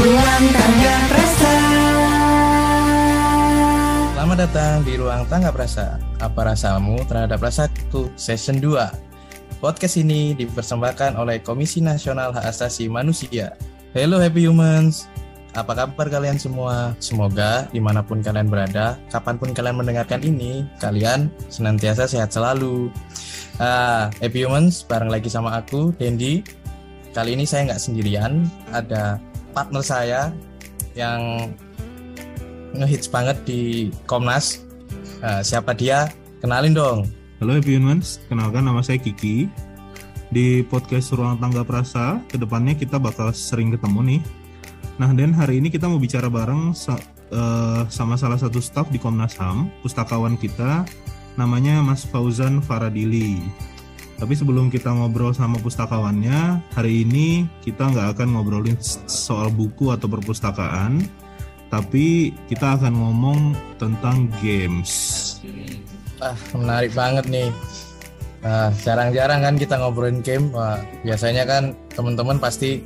Ruang Tangga Prasa. Selamat datang di Ruang Tangga Prasa. Apa rasamu terhadap rasaku? Season 2. Podcast ini dipersembahkan oleh Komisi Nasional Hak Asasi Manusia. Hello Happy Humans. Apa kabar kalian semua? Semoga dimanapun kalian berada, kapanpun kalian mendengarkan ini, kalian senantiasa sehat selalu. Happy Humans, bareng lagi sama aku, Dendi. Kali ini saya nggak sendirian, ada partner saya yang ngehits banget di Komnas. Siapa dia? Kenalin dong. Halo Happy Humans, kenalkan nama saya Kiki. Di podcast Ruang Tangga Prasa, kedepannya kita bakal sering ketemu nih. Nah, dan hari ini kita mau bicara bareng sama salah satu staf di Komnas HAM, pustakawan kita, namanya Mas Fauzan Faradili. Tapi sebelum kita ngobrol sama pustakawannya, hari ini kita nggak akan ngobrolin soal buku atau perpustakaan, tapi kita akan ngomong tentang games. Menarik banget nih. Jarang-jarang kan kita ngobrolin game. Biasanya kan teman-teman pasti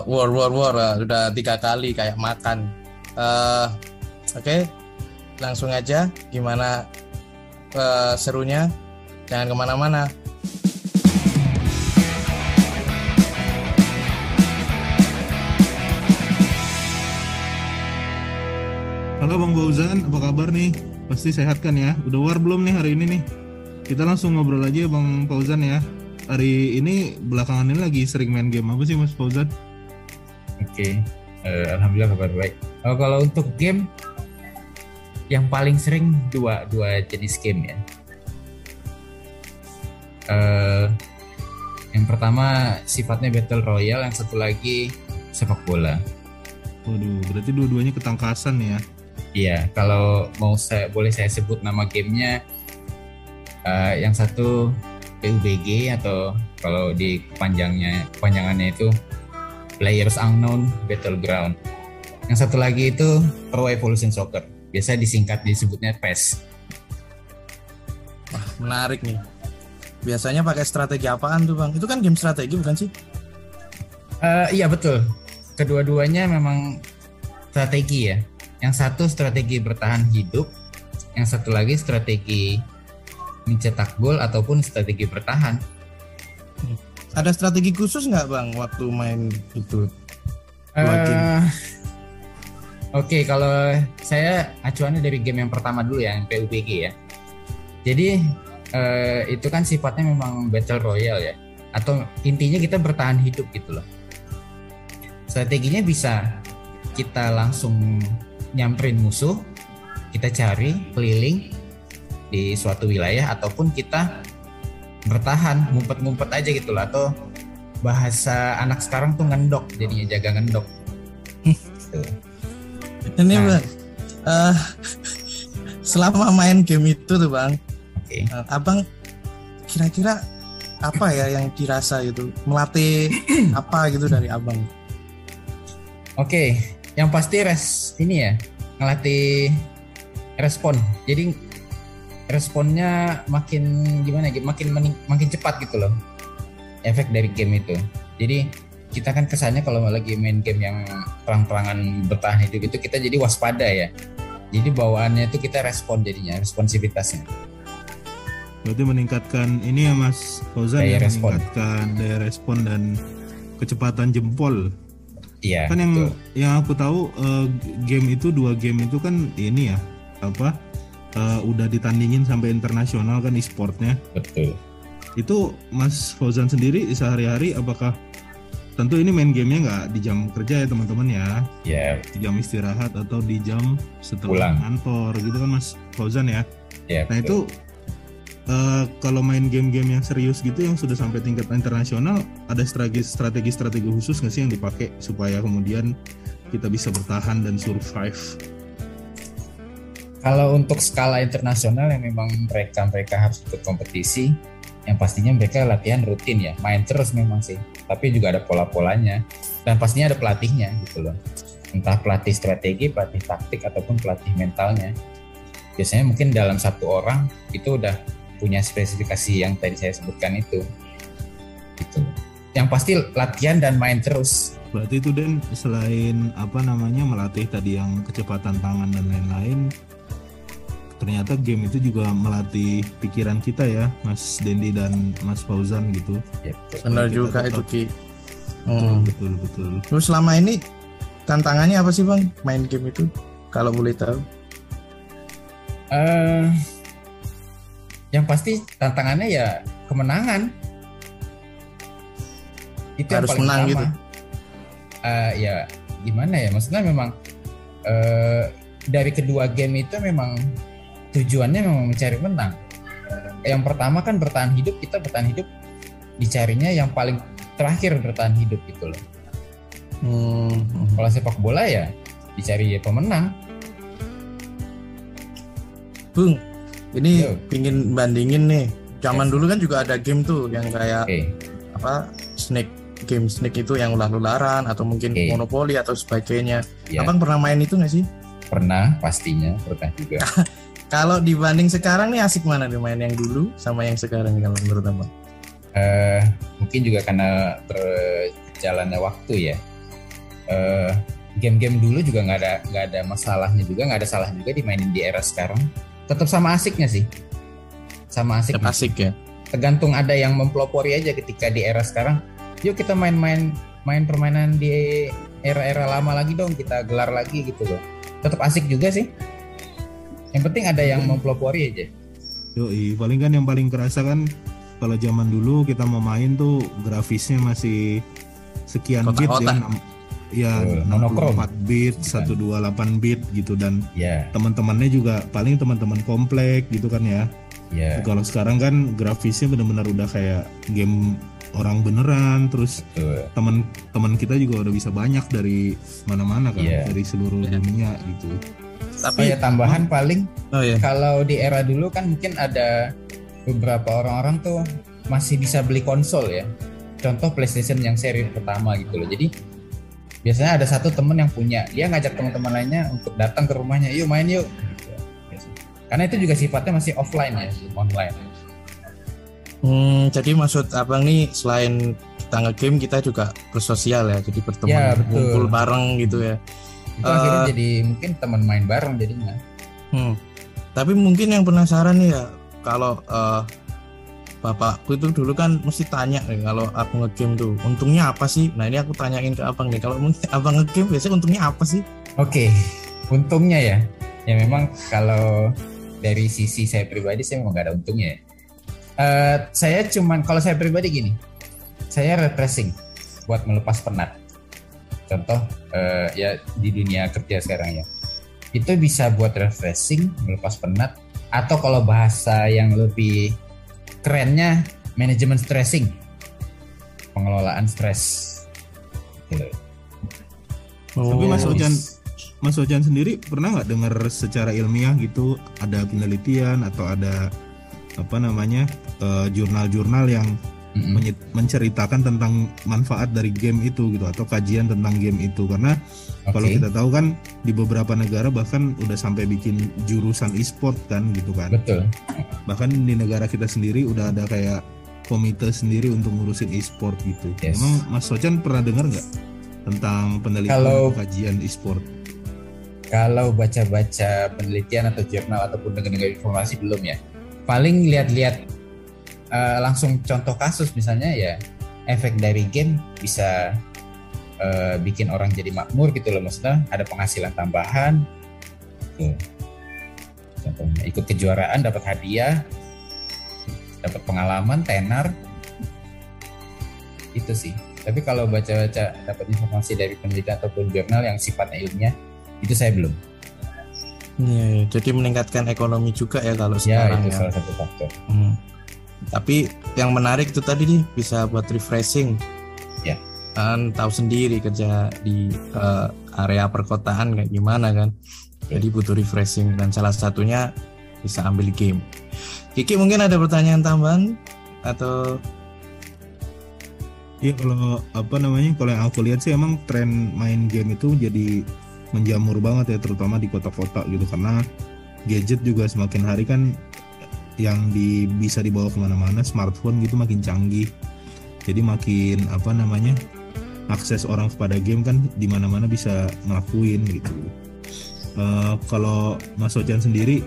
war udah 3 kali kayak makan. Oke, langsung aja. Gimana serunya? Jangan kemana-mana. Halo Bang Fauzan, apa kabar nih? Pasti sehat kan ya? Udah war belum nih hari ini nih? Kita langsung ngobrol aja Bang Fauzan ya. Hari ini belakangan ini lagi sering main game apa sih Mas Fauzan? Oke, alhamdulillah kabar baik. Kalau untuk game, yang paling sering dua jenis game ya. Yang pertama sifatnya Battle Royale, yang satu lagi sepak bola. Waduh, berarti dua-duanya ketangkasan ya? Iya, kalau boleh saya sebut nama gamenya, yang satu PUBG atau kalau di kepanjangannya itu Players Unknown Battleground. Yang satu lagi itu Pro Evolution Soccer, biasa disebutnya PES. Wah, menarik nih. Biasanya pakai strategi apaan tuh Bang? Itu kan game strategi bukan sih? Iya betul. Kedua-duanya memang strategi ya. Yang satu strategi bertahan hidup, yang satu lagi strategi mencetak gol ataupun strategi bertahan. Ada strategi khusus nggak Bang waktu main itu? Oke, kalau saya acuannya dari game yang pertama dulu ya, yang PUBG ya. Jadi itu kan sifatnya memang Battle Royale ya, atau intinya kita bertahan hidup gitu loh. Strateginya bisa kita langsung nyamperin musuh, kita cari keliling di suatu wilayah, ataupun kita bertahan, ngumpet-ngumpet aja gitu lah, atau bahasa anak sekarang tuh ngendok, jadinya jaga ngendok. Gitu. Ini Bang, selama main game itu tuh Bang, okay. Abang kira-kira apa ya yang dirasa gitu, melatih apa gitu dari Abang? Oke, yang pasti ngelatih respon. Jadi responnya makin cepat gitu loh. Efek dari game itu. Jadi kita kan kesannya kalau lagi main game yang perang-perangan bertahan hidup itu kita jadi waspada ya. Jadi bawaannya itu kita responsivitasnya. Berarti meningkatkan ini ya Mas Fauzan, meningkatkan daya respon dan kecepatan jempol. Iya. Kan yang aku tahu dua game itu kan ini ya udah ditandingin sampai internasional kan e-sportnya. Betul. Itu Mas Fauzan sendiri sehari-hari apakah, tentu ini main gamenya nggak di jam kerja ya teman-teman ya? Iya. Di jam istirahat atau di jam setelah kantor gitu kan Mas Fauzan ya? Iya. Nah betul. Itu kalau main game-game yang serius gitu yang sudah sampai tingkat internasional, ada strategi khusus nggak sih yang dipakai supaya kemudian kita bisa bertahan dan survive? Kalau untuk skala internasional yang memang mereka harus ikut kompetisi, yang pastinya mereka latihan rutin ya, main terus memang sih, tapi juga ada pola-polanya dan pastinya ada pelatihnya gitu loh, entah pelatih strategi, pelatih taktik ataupun pelatih mentalnya. Biasanya mungkin dalam satu orang itu udah punya spesifikasi yang tadi saya sebutkan itu gitu. Yang pasti latihan dan main terus Berarti itu Dan selain melatih tadi yang kecepatan tangan dan lain-lain, ternyata game itu juga melatih pikiran kita ya, Mas Dendi dan Mas Fauzan gitu. Benar juga itu Ki. Betul. Terus selama ini tantangannya apa sih Bang main game itu? Kalau boleh tahu. Yang pasti tantangannya ya kemenangan. Itu Harus yang paling menang utama. gitu. Ya gimana ya? Maksudnya memang dari kedua game itu memang tujuannya memang mencari menang. Yang pertama kan bertahan hidup, kita bertahan hidup dicarinya yang paling terakhir bertahan hidup gitu loh. Kalau sepak bola ya dicari pemenang. Bung, ini Yo. pingin bandingin nih. Zaman dulu kan juga ada game tuh yang kayak Snake itu yang ular-ularan atau mungkin monopoli atau sebagainya. Ya. Abang pernah main itu nggak sih? Pernah, pastinya pernah juga. Kalau dibanding sekarang nih asik mana nih main yang dulu sama yang sekarang kalau menurut Abang? Mungkin juga karena berjalannya waktu ya. Game-game dulu juga nggak ada masalahnya juga, nggak ada salah juga dimainin di era sekarang. Tetap sama asiknya sih. Sama asik. Tetap asik ya. Tergantung ada yang mempelopori aja ketika di era sekarang. Yuk kita main permainan di era-era lama lagi dong, kita gelar lagi gitu loh. Tetap asik juga sih. Yang penting ada yang mempelopori aja. Yoi, paling kan yang paling kerasa kan kalau zaman dulu kita mau main tuh grafisnya masih sekian bit ya, 64 bit, 128 bit gitu, dan teman-temannya juga paling teman-teman komplek gitu kan ya. Kalau sekarang kan grafisnya benar-benar udah kayak game orang beneran, terus teman-teman kita juga udah bisa banyak dari mana-mana kan, dari seluruh dunia gitu. Tapi tambahan paling kalau di era dulu kan mungkin ada beberapa orang-orang tuh masih bisa beli konsol ya. Contoh PlayStation yang seri pertama gitu loh. Jadi biasanya ada satu temen yang punya, dia ngajak teman-teman lainnya untuk datang ke rumahnya, yuk main yuk. Karena itu juga sifatnya masih offline ya, online. Jadi maksud Abang nih selain kita nge-game kita juga bersosial ya, jadi berteman, kumpul bareng gitu ya. Itu akhirnya jadi mungkin teman main bareng jadinya. Tapi mungkin yang penasaran nih ya, kalau bapakku itu dulu kan mesti tanya nih kalau aku nge-game tuh untungnya apa sih? Nah ini aku tanyain ke Abang nih, kalau Abang nge-game biasanya untungnya apa sih? Oke, untungnya ya memang kalau dari sisi saya pribadi saya memang gak ada untungnya ya. Kalau saya pribadi gini, saya refreshing buat melepas penat. Contoh ya di dunia kerja sekarang ya, itu bisa buat refreshing, melepas penat, atau kalau bahasa yang lebih kerennya manajemen stressing, pengelolaan stres. Gitu. Tapi Mas Ojan sendiri pernah nggak dengar secara ilmiah gitu ada penelitian atau ada jurnal-jurnal yang menceritakan tentang manfaat dari game itu gitu, atau kajian tentang game itu? Karena kalau kita tahu kan di beberapa negara bahkan udah sampai bikin jurusan e-sport kan gitu kan. Betul. Bahkan di negara kita sendiri udah ada kayak komite sendiri untuk ngurusin e-sport gitu. Emang Mas Socan pernah dengar nggak tentang penelitian kajian e-sport? Kalau baca-baca penelitian atau jurnal ataupun dengar informasi belum ya. Paling lihat-lihat langsung contoh kasus misalnya ya, efek dari game bisa bikin orang jadi makmur gitu loh, maksudnya ada penghasilan tambahan gitu. Contohnya ikut kejuaraan dapat hadiah, dapat pengalaman, tenar, itu sih. Tapi kalau baca-baca dapat informasi dari penelitian ataupun jurnal yang sifatnya ilmiah, itu saya belum. Iya, jadi meningkatkan ekonomi juga ya kalau sekarang itu salah satu faktor. Tapi yang menarik itu tadi nih bisa buat refreshing. Ya. Kan tahu sendiri kerja di area perkotaan kayak gimana kan. Jadi butuh refreshing dan salah satunya bisa ambil game. Kiki mungkin ada pertanyaan tambahan atau? Iya, kalau kalau yang aku lihat sih emang tren main game itu jadi menjamur banget ya, terutama di kota-kota gitu, karena gadget juga semakin hari kan yang bisa dibawa kemana-mana, smartphone gitu makin canggih, jadi makin akses orang kepada game kan di mana-mana bisa ngelakuin gitu. Kalau Mas Ochan sendiri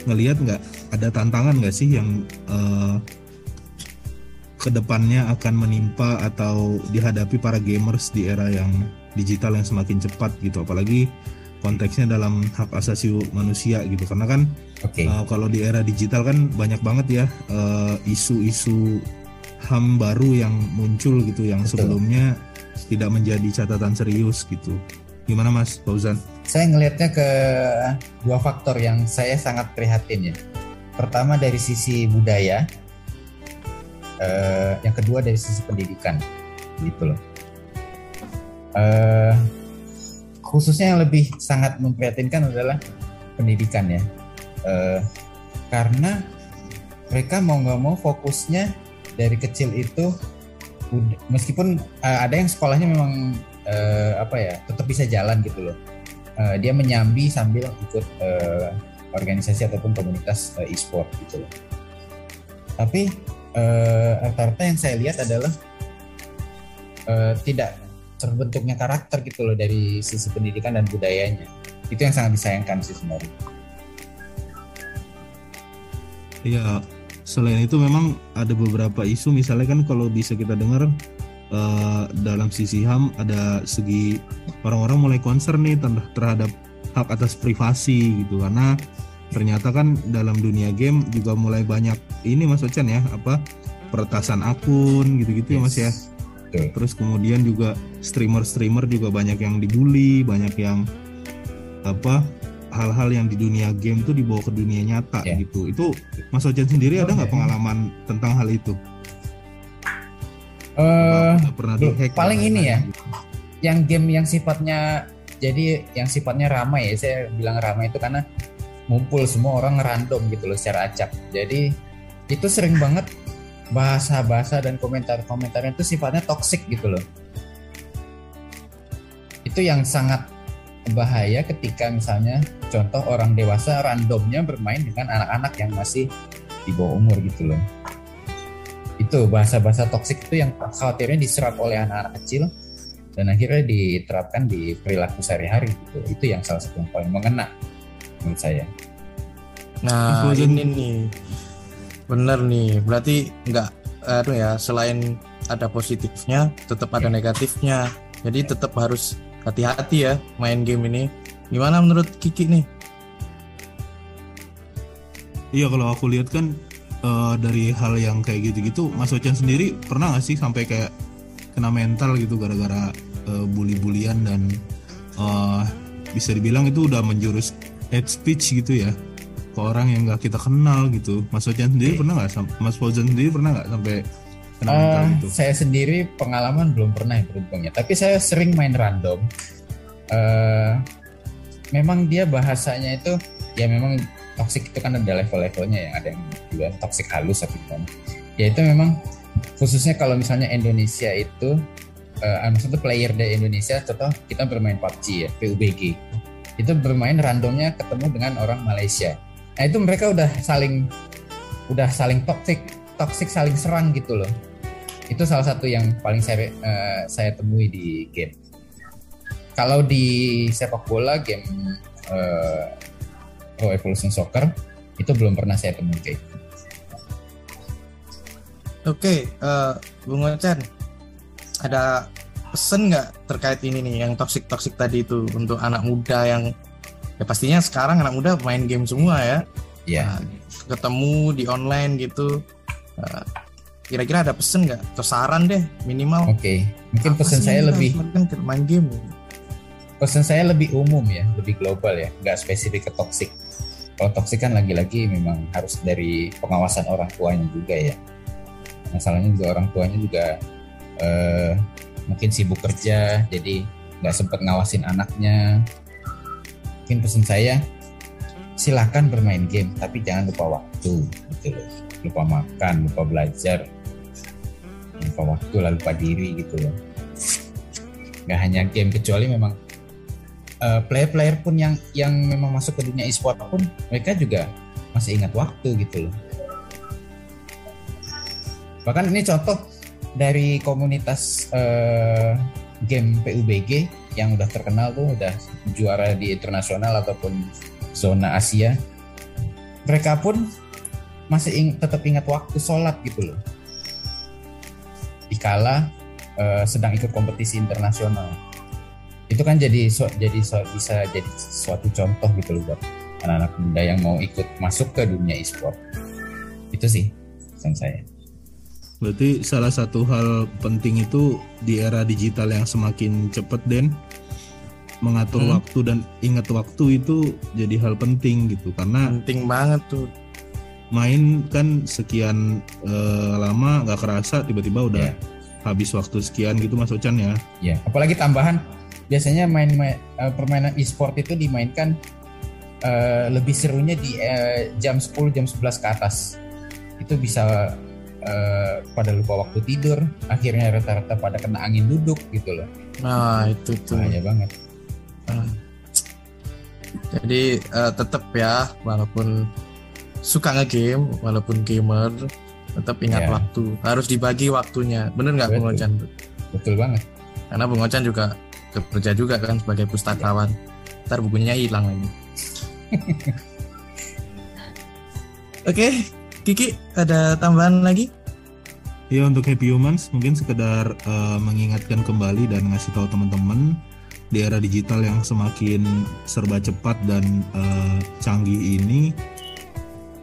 ngelihat nggak ada tantangan nggak sih yang kedepannya akan menimpa atau dihadapi para gamers di era yang digital yang semakin cepat gitu, apalagi konteksnya dalam hak asasi manusia gitu, karena kan kalau di era digital kan banyak banget ya isu-isu HAM baru yang muncul gitu yang sebelumnya tidak menjadi catatan serius gitu. Gimana Mas Fauzan? Saya ngelihatnya ke dua faktor yang saya sangat prihatin ya. Pertama dari sisi budaya, yang kedua dari sisi pendidikan, gitu loh. Khususnya yang lebih sangat memprihatinkan adalah pendidikan ya, karena mereka mau nggak mau fokusnya dari kecil itu, meskipun ada yang sekolahnya memang tetap bisa jalan gitu loh. Dia menyambi sambil ikut organisasi ataupun komunitas e-sport gitu loh. Tapi rata-rata yang saya lihat adalah tidak terbentuknya karakter gitu loh dari sisi pendidikan dan budayanya. Itu yang sangat disayangkan sih sebenarnya. Iya, selain itu memang ada beberapa isu, misalnya kan kalau bisa kita dengar dalam sisi HAM ada segi orang-orang mulai concern nih terhadap hak atas privasi gitu, karena ternyata kan dalam dunia game juga mulai banyak ini Mas Ochan ya, peretasan akun gitu-gitu ya Mas ya. Terus kemudian juga streamer juga banyak yang dibully, banyak yang hal-hal yang di dunia game tuh dibawa ke dunia nyata gitu. Itu Mas Ochan sendiri ada nggak pengalaman tentang hal itu? Pernah dihack paling ini ya gitu. Yang game yang sifatnya ramai ya, saya bilang ramai itu karena ngumpul semua orang random gitu loh secara acak. Jadi itu sering banget bahasa-bahasa dan komentar-komentarnya itu sifatnya toksik gitu loh. Itu yang sangat bahaya ketika misalnya contoh orang dewasa randomnya bermain dengan anak-anak yang masih di bawah umur gitu loh. Itu bahasa-bahasa toksik itu yang khawatirnya diserap oleh anak-anak kecil dan akhirnya diterapkan di perilaku sehari-hari gitu. Itu yang salah satu yang paling mengena menurut saya. Nah ini nih bener nih, berarti nggak selain ada positifnya tetap ada negatifnya, jadi tetap harus hati-hati ya main game ini. Gimana menurut Kiki nih? Iya, kalau aku lihat kan dari hal yang kayak gitu-gitu, Mas Ochan sendiri pernah nggak sih sampai kayak kena mental gitu gara-gara bully-bulian dan bisa dibilang itu udah menjurus hate speech gitu ya ke orang yang nggak kita kenal gitu. Mas Ochan sendiri pernah nggak? Mas Fauzan sendiri pernah nggak sampai kena mental gitu? Saya sendiri pengalaman belum pernah yang beruntungnya, tapi saya sering main random. Memang dia bahasanya itu ya memang toxic, itu kan ada level-levelnya ya, ada yang juga toxic halus atau gimana. Ya itu memang khususnya kalau misalnya Indonesia itu maksudnya player dari Indonesia, contoh kita bermain PUBG ya, PUBG. Itu bermain randomnya ketemu dengan orang Malaysia. Nah itu mereka udah saling toxic saling serang gitu loh. Itu salah satu yang paling saya temui di game. Kalau di sepak bola game Pro Evolution Soccer itu belum pernah saya temui kayak gitu. Oke, Bung Ochan, ada pesan nggak terkait ini nih yang toxic tadi itu untuk anak muda yang ya pastinya sekarang anak muda main game semua ya? Iya. Ketemu di online gitu, kira-kira ada pesan nggak atau saran deh minimal? Oke, mungkin pesan saya lebih main game. Pesan saya lebih umum ya, lebih global ya, nggak spesifik ke toxic. Kalau toxic kan lagi-lagi memang harus dari pengawasan orang tuanya juga ya. Masalahnya juga orang tuanya juga mungkin sibuk kerja, jadi nggak sempat ngawasin anaknya. Mungkin pesan saya, silakan bermain game, tapi jangan lupa waktu, gitu loh. Lupa makan, lupa belajar, lupa waktu, lalu lupa diri gitu loh. Nggak hanya game, kecuali memang player-player pun yang memang masuk ke dunia e-sport pun mereka juga masih ingat waktu gitu loh. Bahkan ini contoh dari komunitas game PUBG yang udah terkenal tuh, udah juara di internasional ataupun zona Asia, mereka pun masih tetap ingat waktu sholat gitu loh, dikala sedang ikut kompetisi internasional. Itu kan bisa jadi suatu contoh gitu loh buat anak-anak muda yang mau ikut masuk ke dunia e-sport. Itu sih pesan saya. Berarti salah satu hal penting itu di era digital yang semakin cepat, Den, mengatur waktu dan ingat waktu itu jadi hal penting gitu, karena penting banget tuh. Main kan sekian lama nggak kerasa tiba-tiba udah habis waktu sekian gitu Mas Ocan ya. Ya, apalagi tambahan biasanya permainan e-sport itu dimainkan lebih serunya di jam 10 jam 11 ke atas. Itu bisa pada lupa waktu tidur, akhirnya rata-rata pada kena angin duduk gitu loh. Nah, itu tuh bahaya banget. Jadi tetap ya, walaupun suka nge-game, walaupun gamer, tetap ingat waktu. Harus dibagi waktunya. Bener nggak Bung Ocan? Betul banget. Karena Bung Ocan juga kerja juga kan sebagai pustakawan. Ntar bukunya hilang lagi. Oke, Kiki ada tambahan lagi? Ya, untuk Happy Humans mungkin sekedar mengingatkan kembali dan ngasih tahu teman-teman di era digital yang semakin serba cepat dan canggih ini,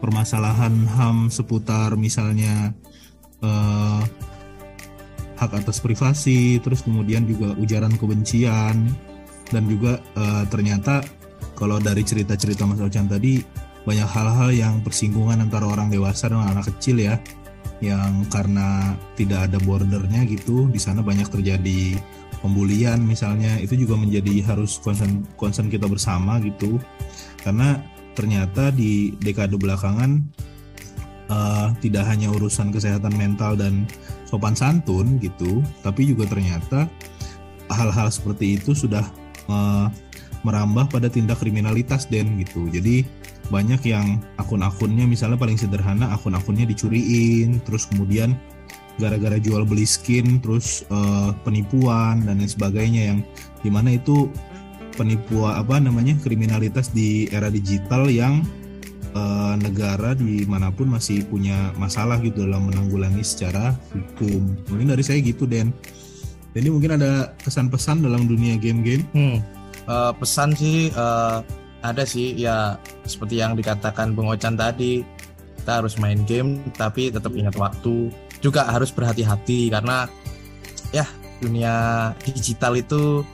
permasalahan HAM seputar misalnya hak atas privasi, terus kemudian juga ujaran kebencian, dan juga ternyata kalau dari cerita-cerita Mas Ocan tadi banyak hal-hal yang persinggungan antara orang dewasa dan anak kecil ya, yang karena tidak ada bordernya gitu, di sana banyak terjadi pembulian misalnya. Itu juga menjadi harus concern kita bersama gitu, karena ternyata di dekade belakangan tidak hanya urusan kesehatan mental dan sopan santun gitu, tapi juga ternyata hal-hal seperti itu sudah merambah pada tindak kriminalitas, Den, gitu. Jadi banyak yang akun-akunnya misalnya paling sederhana akun-akunnya dicuriin, terus kemudian gara-gara jual beli skin terus penipuan dan lain sebagainya, yang dimana itu penipuan kriminalitas di era digital yang negara dimanapun masih punya masalah gitu dalam menanggulangi secara hukum. Mungkin dari saya gitu, Den. Jadi mungkin ada kesan-pesan dalam dunia game-game. Pesan sih ada sih ya, seperti yang dikatakan Bung Ocan tadi, kita harus main game tapi tetap ingat waktu. Juga harus berhati-hati karena ya dunia digital itu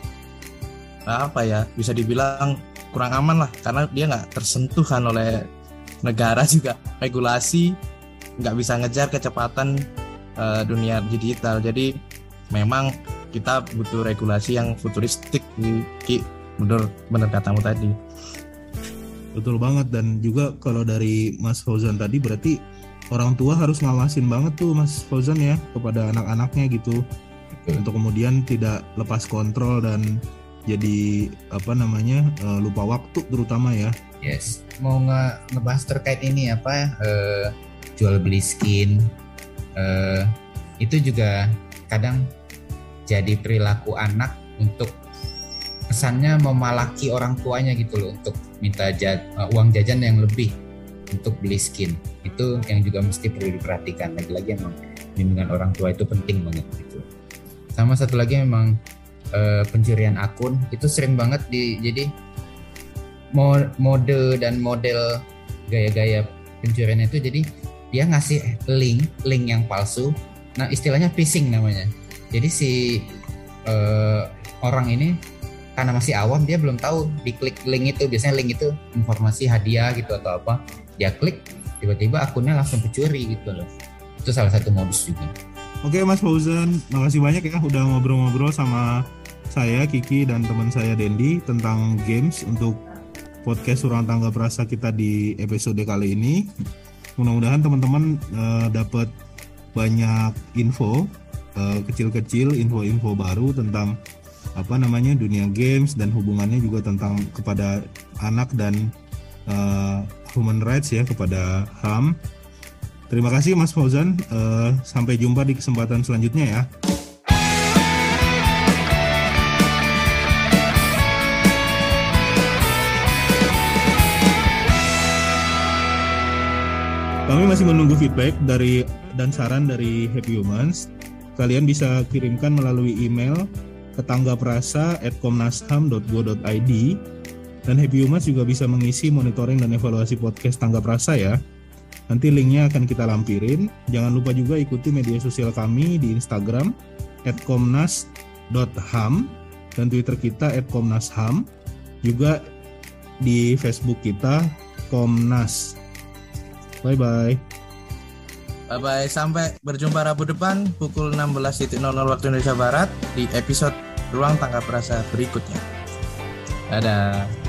bisa dibilang kurang aman lah, karena dia nggak tersentuhkan oleh negara juga, regulasi nggak bisa ngejar kecepatan dunia digital. Jadi memang kita butuh regulasi yang futuristik, bener katamu tadi. Betul banget. Dan juga kalau dari Mas Fauzan tadi berarti orang tua harus ngawasin banget tuh Mas Fauzan ya kepada anak-anaknya gitu, untuk kemudian tidak lepas kontrol dan jadi lupa waktu terutama ya. Yes, mau ngebahas terkait ini jual beli skin, itu juga kadang jadi perilaku anak untuk kesannya memalaki orang tuanya gitu loh, untuk minta uang jajan yang lebih untuk beli skin. Itu yang juga mesti perlu diperhatikan. Lagi-lagi emang bimbingan orang tua itu penting banget gitu. Sama satu lagi memang pencurian akun itu sering banget jadi mode dan model gaya-gaya pencurian itu. Jadi dia ngasih link yang palsu. Nah, istilahnya phishing namanya. Jadi si orang ini karena masih awam, dia belum tahu diklik link itu, biasanya link itu informasi hadiah gitu atau apa, dia klik tiba-tiba akunnya langsung kecuri gitu loh. Itu salah satu modus juga. Oke Mas Fauzan, makasih banyak ya udah ngobrol-ngobrol sama saya, Kiki, dan teman saya Dendi tentang games untuk podcast Ruang Tangga Perasa kita di episode kali ini. Mudah-mudahan teman-teman dapat banyak info kecil-kecil, info-info baru tentang dunia games dan hubungannya juga tentang kepada anak dan human rights ya, kepada HAM. Terima kasih Mas Fauzan, sampai jumpa di kesempatan selanjutnya ya. Kami masih menunggu feedback dan saran dari Happy Humans. Kalian bisa kirimkan melalui email ke tanggaprasa@komnasham.go.id, dan Happy Humans juga bisa mengisi monitoring dan evaluasi podcast Tangga Prasa ya. Nanti linknya akan kita lampirin. Jangan lupa juga ikuti media sosial kami di Instagram @komnas.ham dan Twitter kita @komnasham. Juga di Facebook kita Komnas. Bye-bye. Bye-bye, sampai berjumpa Rabu depan pukul 16.00 waktu Indonesia Barat di episode Ruang Tangga Prasa berikutnya. Dadah.